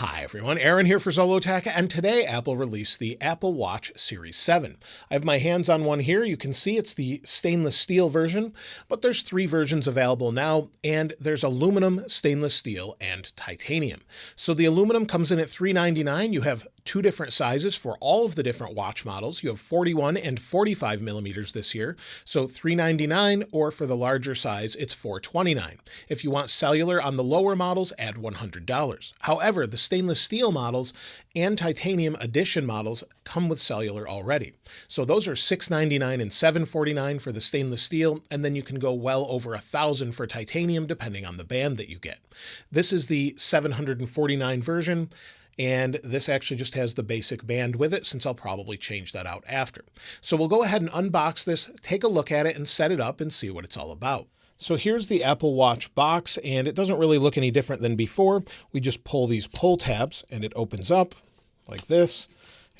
Hi everyone, Aaron here for Zollotech, and today Apple released the Apple Watch Series 7. I have my hands on one here. You can see it's the stainless steel version, but there's 3 versions available now, and there's aluminum, stainless steel, and titanium. So the aluminum comes in at $399. You have 2 different sizes for all of the different watch models. You have 41 and 45 millimeters this year, so $399, or for the larger size, it's $429. If you want cellular on the lower models, add $100. However, the stainless steel models and titanium edition models come with cellular already. So those are $699 and $749 for the stainless steel, and then you can go well over $1,000 for titanium depending on the band that you get. This is the $749 version, and this actually just has the basic band with it, since I'll probably change that out after. So we'll go ahead and unbox this, take a look at it, and set it up and see what it's all about. So here's the Apple Watch box, and it doesn't really look any different than before. We just pull these pull tabs and it opens up like this,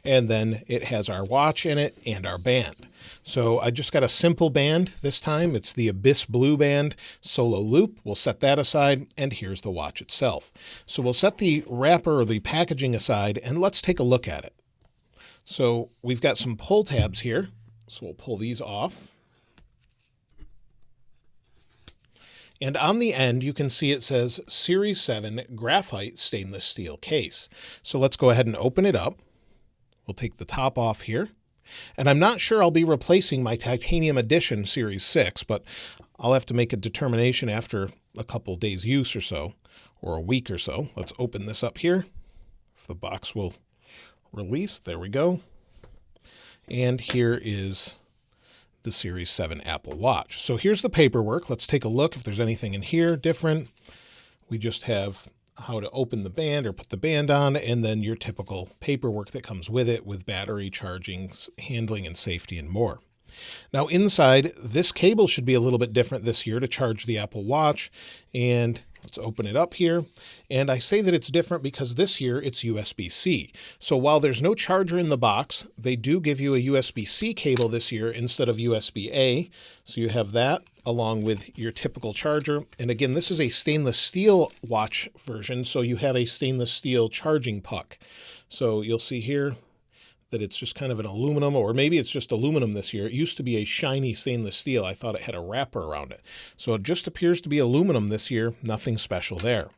and then it has our watch in it and our band. So I just got a simple band this time. It's the Abyss Blue band solo loop. We'll set that aside, and here's the watch itself. So we'll set the wrapper or the packaging aside, and let's take a look at it. So we've got some pull tabs here, so we'll pull these off. And on the end, you can see it says Series 7 Graphite Stainless Steel Case. So let's go ahead and open it up. We'll take the top off here. And I'm not sure I'll be replacing my Titanium Edition Series 6, but I'll have to make a determination after a couple days use or so, or a week or so. Let's open this up here. The box will release. There we go. And here is the Series 7 Apple Watch. So here's the paperwork. Let's take a look if there's anything in here different. We just have how to open the band or put the band on, and then your typical paperwork that comes with it, with battery, charging, handling, and safety, and more. Now inside, this cable should be a little bit different this year to charge the Apple Watch, and let's open it up here. And I say that it's different because this year it's USB-C. So while there's no charger in the box, they do give you a USB-C cable this year instead of USB-A. So you have that along with your typical charger. And again, this is a stainless steel watch version, so you have a stainless steel charging puck. So you'll see here that it's just kind of an aluminum, or maybe it's just aluminum this year. It used to be a shiny stainless steel. I thought it had a wrapper around it. So it just appears to be aluminum this year. Nothing special there.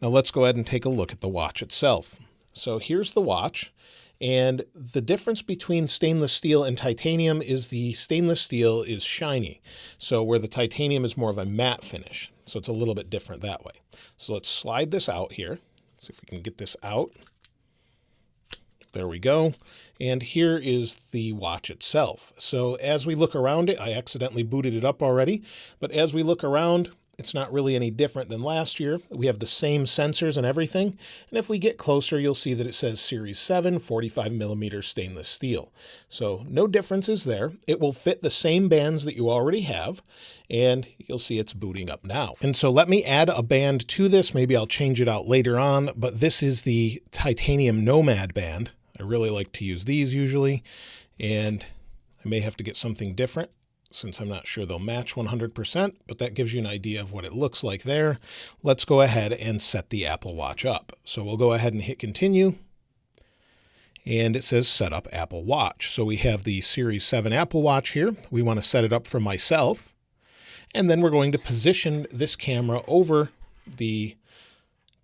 Now let's go ahead and take a look at the watch itself. So here's the watch. And the difference between stainless steel and titanium is the stainless steel is shiny. So where the titanium is more of a matte finish. So it's a little bit different that way. So let's slide this out here. See if we can get this out. There we go. And here is the watch itself. So as we look around it, I accidentally booted it up already, but as we look around, it's not really any different than last year. We have the same sensors and everything. And if we get closer, you'll see that it says Series 7 45 millimeter stainless steel. So no differences there. It will fit the same bands that you already have, and you'll see it's booting up now. And so let me add a band to this. Maybe I'll change it out later on, but this is the titanium Nomad band. I really like to use these usually, and I may have to get something different since I'm not sure they'll match 100%, but that gives you an idea of what it looks like there. Let's go ahead and set the Apple Watch up. So we'll go ahead and hit continue, and it says set up Apple Watch. So we have the Series 7 Apple Watch here. We want to set it up for myself, and then we're going to position this camera over the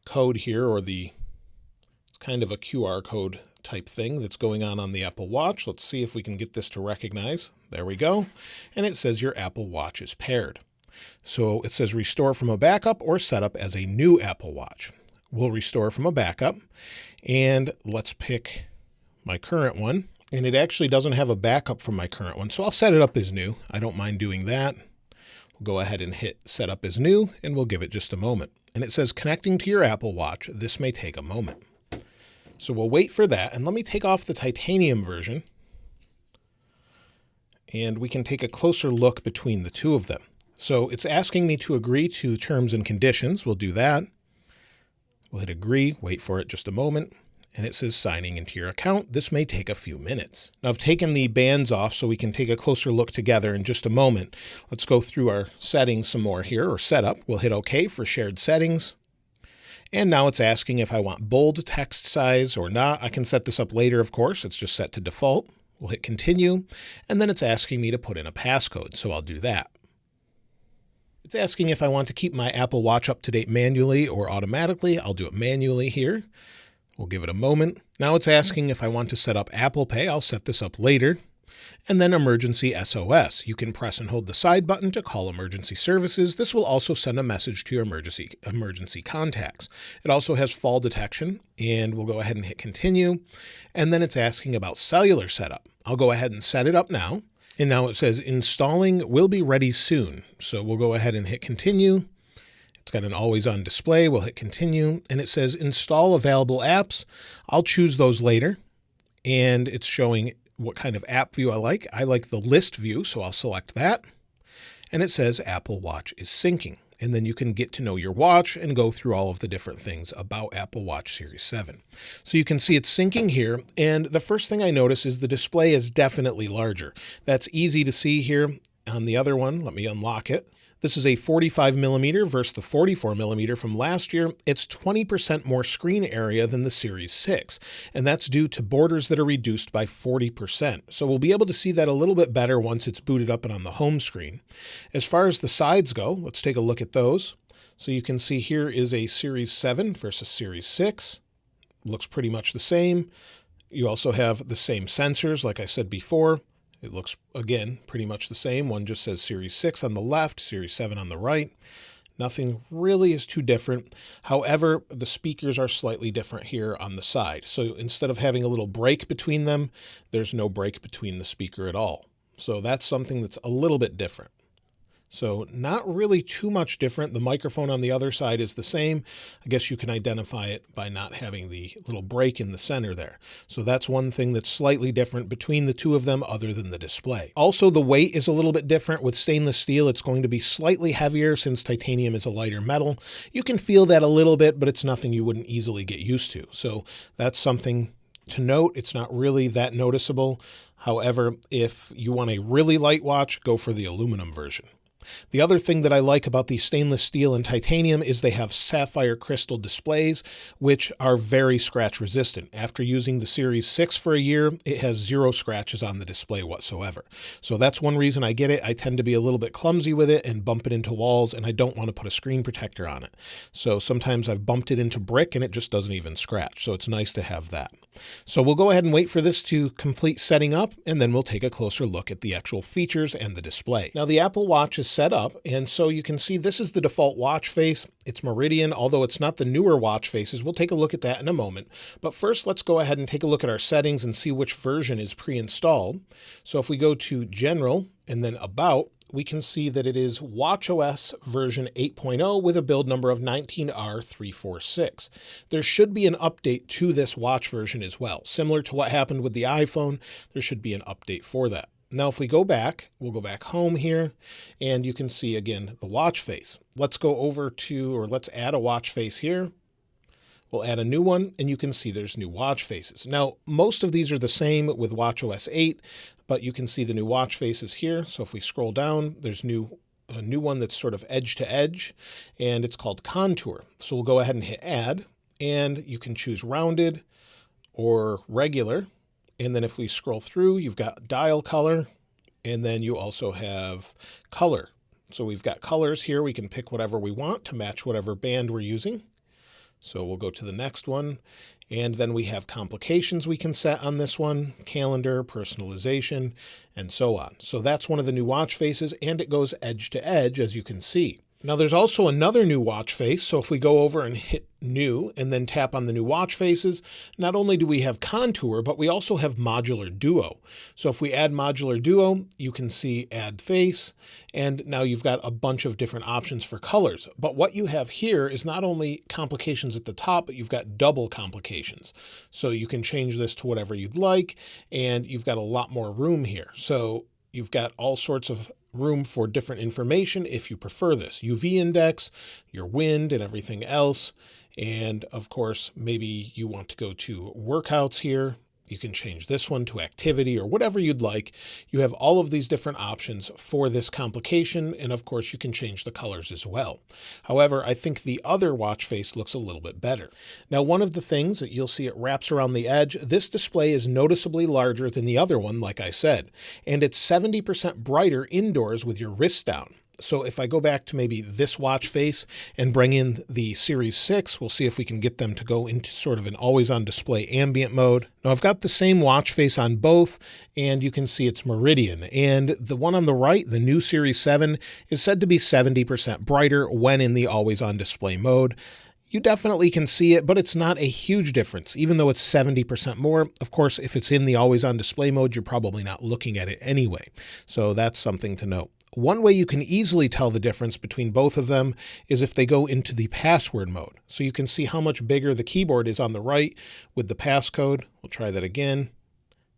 code here, or it's kind of a QR code type thing that's going on the Apple Watch. Let's see if we can get this to recognize. There we go. And it says your Apple Watch is paired. So it says restore from a backup or set up as a new Apple Watch. We'll restore from a backup, and let's pick my current one. And it actually doesn't have a backup from my current one, so I'll set it up as new. I don't mind doing that. We'll go ahead and hit set up as new, and we'll give it just a moment. And it says connecting to your Apple Watch. This may take a moment. So we'll wait for that, and let me take off the titanium version, and we can take a closer look between the two of them. So it's asking me to agree to terms and conditions. We'll do that. We'll hit agree, wait for it just a moment, and it says signing into your account. This may take a few minutes. Now I've taken the bands off so we can take a closer look together in just a moment. Let's go through our settings some more here, or setup. We'll hit OK for shared settings. And now it's asking if I want bold text size or not. I can set this up later, of course. It's just set to default. We'll hit continue, and then it's asking me to put in a passcode, so I'll do that. It's asking if I want to keep my Apple Watch up to date manually or automatically. I'll do it manually here. We'll give it a moment. Now it's asking if I want to set up Apple Pay. I'll set this up later. And then emergency SOS. You can press and hold the side button to call emergency services. This will also send a message to your emergency contacts. It also has fall detection, and we'll go ahead and hit continue. And then it's asking about cellular setup. I'll go ahead and set it up now. And now it says installing will be ready soon. So we'll go ahead and hit continue. It's got an always on display. We'll hit continue, and it says install available apps. I'll choose those later, and it's showing what kind of app view I like. I like the list view, so I'll select that. And it says Apple Watch is syncing. And then you can get to know your watch and go through all of the different things about Apple Watch Series 7. So you can see it's syncing here. And the first thing I notice is the display is definitely larger. That's easy to see here on the other one. Let me unlock it. This is a 45mm versus the 44mm from last year. It's 20% more screen area than the Series 6, and that's due to borders that are reduced by 40%. So we'll be able to see that a little bit better once it's booted up and on the home screen. As far as the sides go, let's take a look at those. So you can see here is a Series 7 versus Series 6. Looks pretty much the same. You also have the same sensors, like I said before. It looks, again, pretty much the same. One just says Series 6 on the left, Series 7 on the right. Nothing really is too different. However, the speakers are slightly different here on the side. So instead of having a little break between them, there's no break between the speaker at all. So that's something that's a little bit different. So not really too much different. The microphone on the other side is the same. I guess you can identify it by not having the little break in the center there. So that's one thing that's slightly different between the two of them other than the display. Also, the weight is a little bit different. With stainless steel, it's going to be slightly heavier since titanium is a lighter metal. You can feel that a little bit, but it's nothing you wouldn't easily get used to. So that's something to note. It's not really that noticeable. However, if you want a really light watch, go for the aluminum version. The other thing that I like about the stainless steel and titanium is they have sapphire crystal displays, which are very scratch resistant. After using the Series 6 for a year, it has 0 scratches on the display whatsoever. So that's one reason I get it. I tend to be a little bit clumsy with it and bump it into walls, and I don't want to put a screen protector on it. So sometimes I've bumped it into brick and it just doesn't even scratch. So it's nice to have that. So we'll go ahead and wait for this to complete setting up, and then we'll take a closer look at the actual features and the display. Now the Apple Watch is set up, and so you can see this is the default watch face. It's Meridian, although it's not the newer watch faces. We'll take a look at that in a moment. But first, let's go ahead and take a look at our settings and see which version is pre-installed. So if we go to General and then About, we can see that it is watchOS version 8.0 with a build number of 19R346. There should be an update to this watch version as well. Similar to what happened with the iPhone, there should be an update for that. Now, if we go back, we'll go back home here, and you can see again the watch face. Let's go over to, or let's add a watch face here. We'll add a new one, and you can see there's new watch faces. Now, most of these are the same with watchOS 8, but you can see the new watch faces here. So if we scroll down, there's a new one that's sort of edge to edge, and it's called Contour. So we'll go ahead and hit Add, and you can choose rounded or regular. And then if we scroll through, you've got dial color, and then you also have color. So we've got colors here. We can pick whatever we want to match whatever band we're using. So we'll go to the next one, and then we have complications we can set on this one, calendar, personalization, and so on. So that's one of the new watch faces, and it goes edge to edge, as you can see. Now there's also another new watch face. So if we go over and hit new and then tap on the new watch faces, not only do we have Contour, but we also have Modular Duo. So if we add Modular Duo, you can see add face, and now you've got a bunch of different options for colors. But what you have here is not only complications at the top, but you've got double complications. So you can change this to whatever you'd like, and you've got a lot more room here. So you've got all sorts of room for different information if you prefer this. UV index, your wind, and everything else. And of course, maybe you want to go to workouts here. You can change this one to activity or whatever you'd like. You have all of these different options for this complication. And of course, you can change the colors as well. However, I think the other watch face looks a little bit better. Now, one of the things that you'll see, it wraps around the edge. This display is noticeably larger than the other one, like I said, and it's 70% brighter indoors with your wrist down. So if I go back to maybe this watch face and bring in the Series 6, we'll see if we can get them to go into sort of an always-on display ambient mode. Now I've got the same watch face on both, and you can see it's meridian. And the one on the right, the new Series 7, is said to be 70% brighter when in the always-on display mode. You definitely can see it, but it's not a huge difference, even though it's 70% more. Of course, if it's in the always-on display mode, you're probably not looking at it anyway. So that's something to note. One way you can easily tell the difference between both of them is if they go into the password mode. So you can see how much bigger the keyboard is on the right with the passcode. We'll try that again.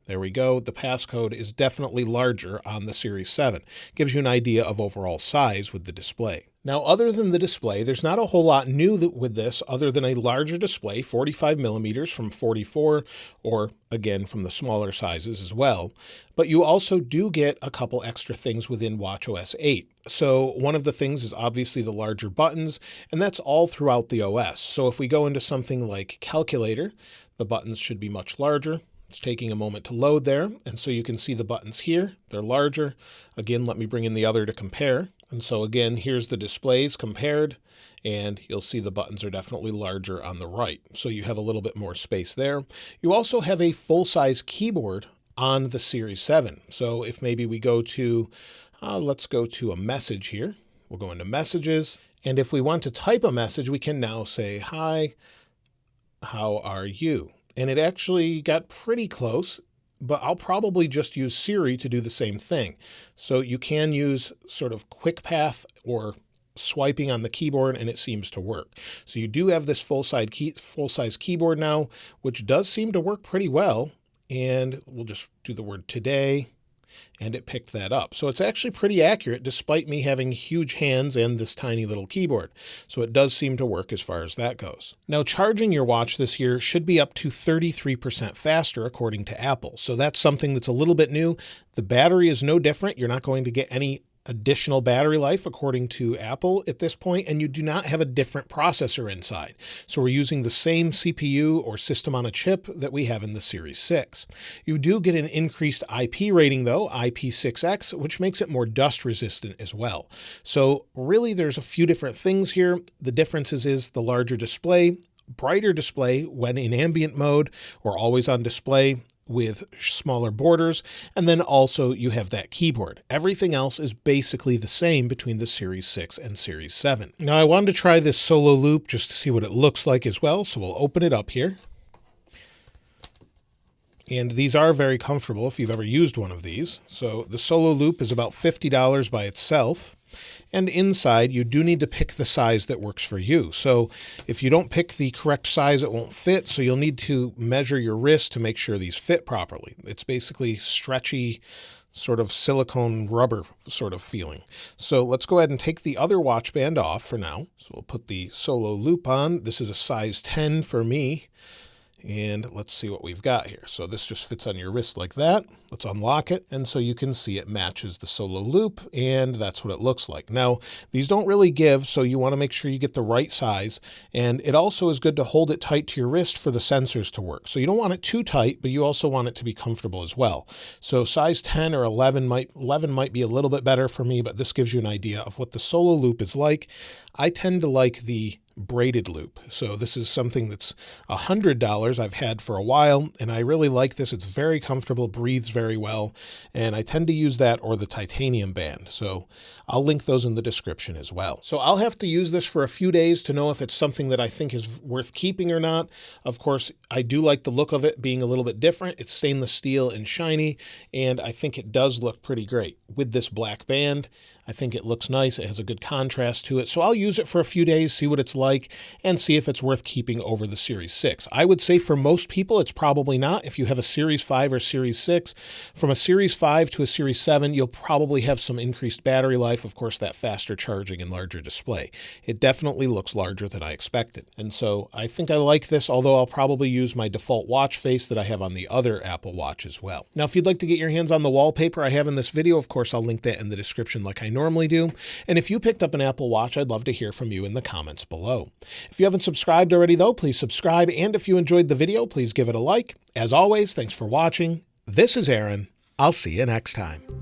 There we go. The passcode is definitely larger on the Series 7. Gives you an idea of overall size with the display. Now, other than the display, there's not a whole lot new with this other than a larger display, 45 millimeters from 44, or again, from the smaller sizes as well. But you also do get a couple extra things within watchOS 8. So one of the things is obviously the larger buttons, and that's all throughout the OS. So if we go into something like calculator, the buttons should be much larger. It's taking a moment to load there. And so you can see the buttons here, they're larger. Again, let me bring in the other to compare. And so again, here's the displays compared, and you'll see the buttons are definitely larger on the right. So you have a little bit more space there. You also have a full-size keyboard on the Series 7. So if maybe we go to, let's go to a message here. We'll go into messages. And if we want to type a message, we can now say, "Hi, how are you?" And it actually got pretty close, but I'll probably just use Siri to do the same thing. So you can use sort of quick path or swiping on the keyboard, and it seems to work. So you do have this full-size keyboard now, which does seem to work pretty well. And we'll just do the word today, and it picked that up. So it's actually pretty accurate despite me having huge hands and this tiny little keyboard. So it does seem to work as far as that goes. Now, charging your watch this year should be up to 33% faster according to Apple. So that's something that's a little bit new. The battery is no different. You're not going to get any additional battery life according to Apple at this point, and you do not have a different processor inside. So we're using the same CPU or system on a chip that we have in the Series 6. You do get an increased IP rating though, IP6X, which makes it more dust resistant as well. So really there's a few different things here. The differences is the larger display, brighter display when in ambient mode or always on display, with smaller borders, and then also you have that keyboard. Everything else is basically the same between the Series 6 and Series 7. Now I wanted to try this solo loop just to see what it looks like as well, so we'll open it up here. And these are very comfortable if you've ever used one of these. So the solo loop is about $50 by itself. And inside, you do need to pick the size that works for you. So if you don't pick the correct size, it won't fit. So you'll need to measure your wrist to make sure these fit properly. It's basically stretchy, sort of silicone rubber sort of feeling. So let's go ahead and take the other watch band off for now. So we'll put the solo loop on. This is a size 10 for me. And let's see what we've got here. So this just fits on your wrist like that. Let's unlock it. And so you can see it matches the solo loop, and that's what it looks like. Now, these don't really give, so you want to make sure you get the right size. And it also is good to hold it tight to your wrist for the sensors to work. So you don't want it too tight, but you also want it to be comfortable as well. So size 10 or 11 might be a little bit better for me, but this gives you an idea of what the solo loop is like. I tend to like the braided loop. So this is something that's $100 I've had for a while, and I really like this. It's very comfortable, breathes very well, and I tend to use that or the titanium band. So I'll link those in the description as well. So I'll have to use this for a few days to know if it's something that I think is worth keeping or not. Of course, I do like the look of it being a little bit different. It's stainless steel and shiny, and I think it does look pretty great with this black band. I think it looks nice. It has a good contrast to it. So I'll use it for a few days, see what it's like, and see if it's worth keeping over the Series 6. I would say for most people, it's probably not. If you have a Series 5 or Series 6, from a Series 5 to a Series 7, you'll probably have some increased battery life. Of course, that faster charging and larger display. It definitely looks larger than I expected. And so I think I like this, although I'll probably use my default watch face that I have on the other Apple Watch as well. Now, if you'd like to get your hands on the wallpaper I have in this video, of course, I'll link that in the description like I normally do. And if you picked up an Apple Watch, I'd love to hear from you in the comments below. If you haven't subscribed already, though, please subscribe. And if you enjoyed the video, please give it a like. As always, thanks for watching. This is Aaron. I'll see you next time.